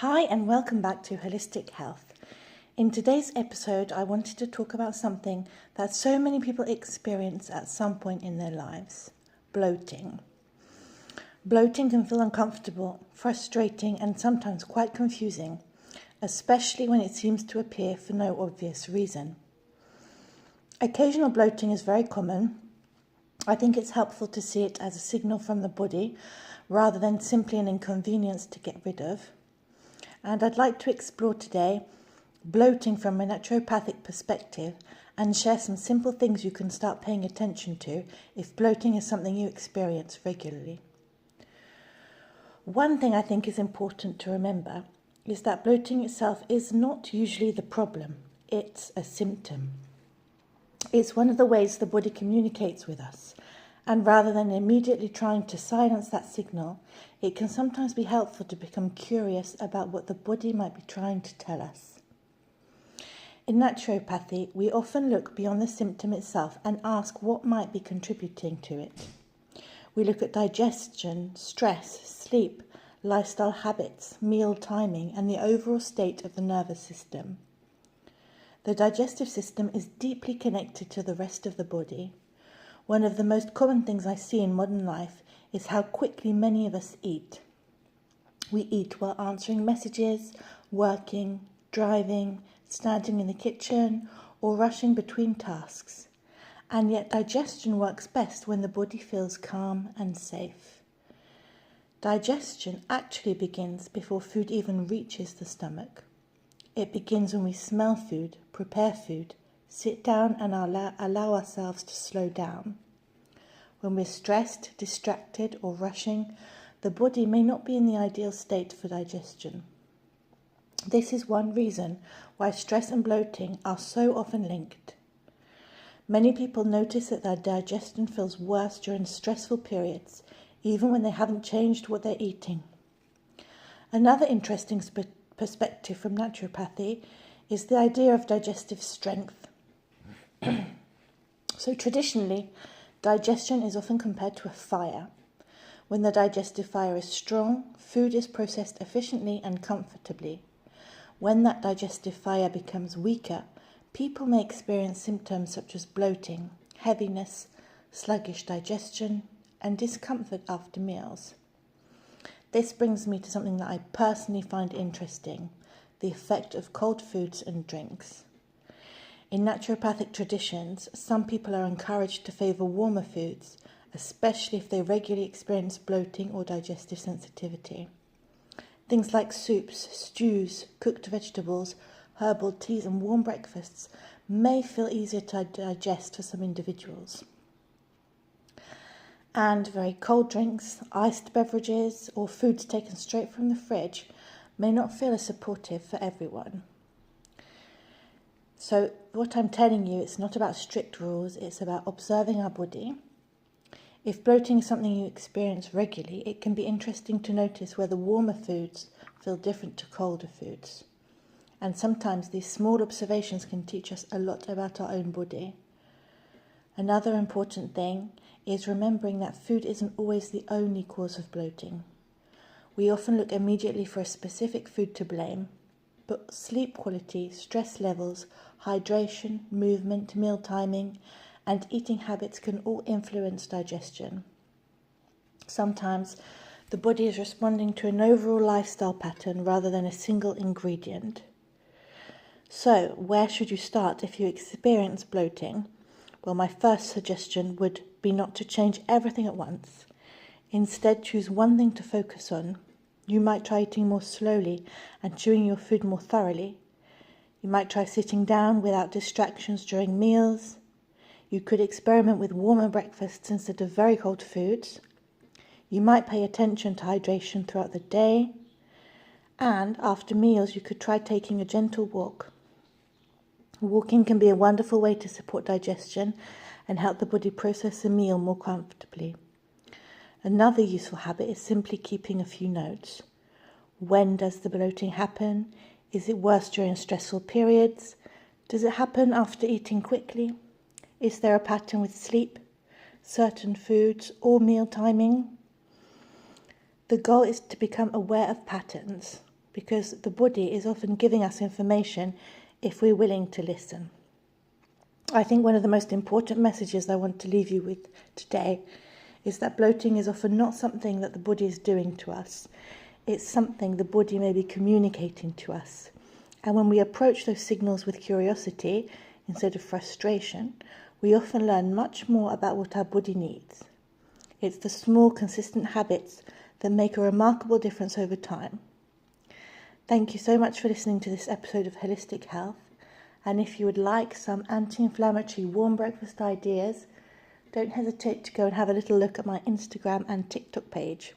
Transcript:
Hi and welcome back to Holistic Health. In today's episode, I wanted to talk about something that so many people experience at some point in their lives: bloating. Bloating can feel uncomfortable, frustrating, and sometimes quite confusing, especially when it seems to appear for no obvious reason. Occasional bloating is very common. I think it's helpful to see it as a signal from the body rather than simply an inconvenience to get rid of. And I'd like to explore today bloating from a naturopathic perspective and share some simple things you can start paying attention to if bloating is something you experience regularly. One thing I think is important to remember is that bloating itself is not usually the problem, it's a symptom. It's one of the ways the body communicates with us, and rather than immediately trying to silence that signal, it can sometimes be helpful to become curious about what the body might be trying to tell us. In naturopathy, we often look beyond the symptom itself and ask what might be contributing to it. We look at digestion, stress, sleep, lifestyle habits, meal timing, and the overall state of the nervous system. The digestive system is deeply connected to the rest of the body. One of the most common things I see in modern life is how quickly many of us eat. We eat while answering messages, working, driving, standing in the kitchen, or rushing between tasks. And yet digestion works best when the body feels calm and safe. Digestion actually begins before food even reaches the stomach. It begins when we smell food, prepare food, sit down and allow ourselves to slow down. When we're stressed, distracted or rushing, the body may not be in the ideal state for digestion. This is one reason why stress and bloating are so often linked. Many people notice that their digestion feels worse during stressful periods, even when they haven't changed what they're eating. Another interesting perspective from naturopathy is the idea of digestive strength. So traditionally, digestion is often compared to a fire. When the digestive fire is strong, food is processed efficiently and comfortably. When that digestive fire becomes weaker, people may experience symptoms such as bloating, heaviness, sluggish digestion, and discomfort after meals. This brings me to something that I personally find interesting: the effect of cold foods and drinks. In naturopathic traditions, some people are encouraged to favour warmer foods, especially if they regularly experience bloating or digestive sensitivity. Things like soups, stews, cooked vegetables, herbal teas and warm breakfasts may feel easier to digest for some individuals. And very cold drinks, iced beverages or foods taken straight from the fridge may not feel as supportive for everyone. So what I'm telling you, it's not about strict rules, it's about observing our body. If bloating is something you experience regularly, it can be interesting to notice whether warmer foods feel different to colder foods. And sometimes these small observations can teach us a lot about our own body. Another important thing is remembering that food isn't always the only cause of bloating. We often look immediately for a specific food to blame, but sleep quality, stress levels, hydration, movement, meal timing, and eating habits can all influence digestion. Sometimes the body is responding to an overall lifestyle pattern rather than a single ingredient. So, where should you start if you experience bloating? Well, my first suggestion would be not to change everything at once. Instead, choose one thing to focus on. You might try eating more slowly and chewing your food more thoroughly. You might try sitting down without distractions during meals. You could experiment with warmer breakfasts instead of very cold foods. You might pay attention to hydration throughout the day. And after meals, you could try taking a gentle walk. Walking can be a wonderful way to support digestion and help the body process a meal more comfortably. Another useful habit is simply keeping a few notes. When does the bloating happen? Is it worse during stressful periods? Does it happen after eating quickly? Is there a pattern with sleep, certain foods, or meal timing? The goal is to become aware of patterns. because the body is often giving us information if we're willing to listen. I think one of the most important messages I want to leave you with today is that bloating is often not something that the body is doing to us. It's something the body may be communicating to us. And when we approach those signals with curiosity instead of frustration, we often learn much more about what our body needs. It's the small, consistent habits that make a remarkable difference over time. Thank you so much for listening to this episode of Holistic Health. And if you would like some anti-inflammatory warm breakfast ideas, don't hesitate to go and have a little look at my Instagram and TikTok page.